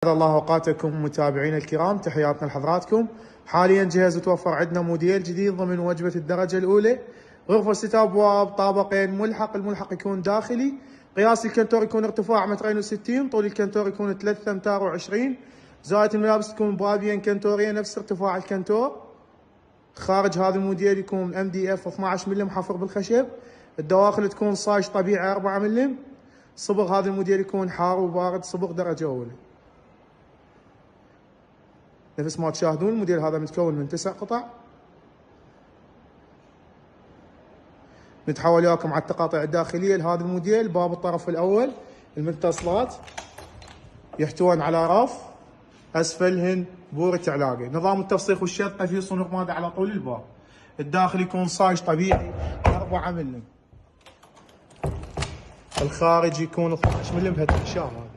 أسعد الله أوقاتكم متابعينا الكرام، تحياتنا لحضراتكم. حاليا جهز وتوفر عندنا موديل جديد ضمن وجبة الدرجة الأولى، غرفة 6 أبواب، طابقين، ملحق. الملحق يكون داخلي. قياس الكنتور يكون ارتفاع 260، طول الكنتور يكون 3 أمتار و20. زاوية الملابس تكون بابين كنتورية نفس ارتفاع الكنتور. خارج هذا الموديل يكون MDF 12 ملم حفر بالخشب. الدواخل تكون صاج طبيعي 4 ملم. صبغ هذا الموديل يكون حار وبارد، صبغ درجة أولى. نفس ما تشاهدون الموديل هذا متكون من 9 قطع. نتحول وياكم على التقاطع الداخلية لهذا الموديل. باب الطرف الأول، المتصلات يحتوون على رف، أسفلهن بورة علاقة. نظام التفسيخ والشطة في صنوع مادة على طول الباب. الداخل يكون صاج طبيعي 4 ملم. الخارج يكون 12 ملم بهالتحشاء هذا.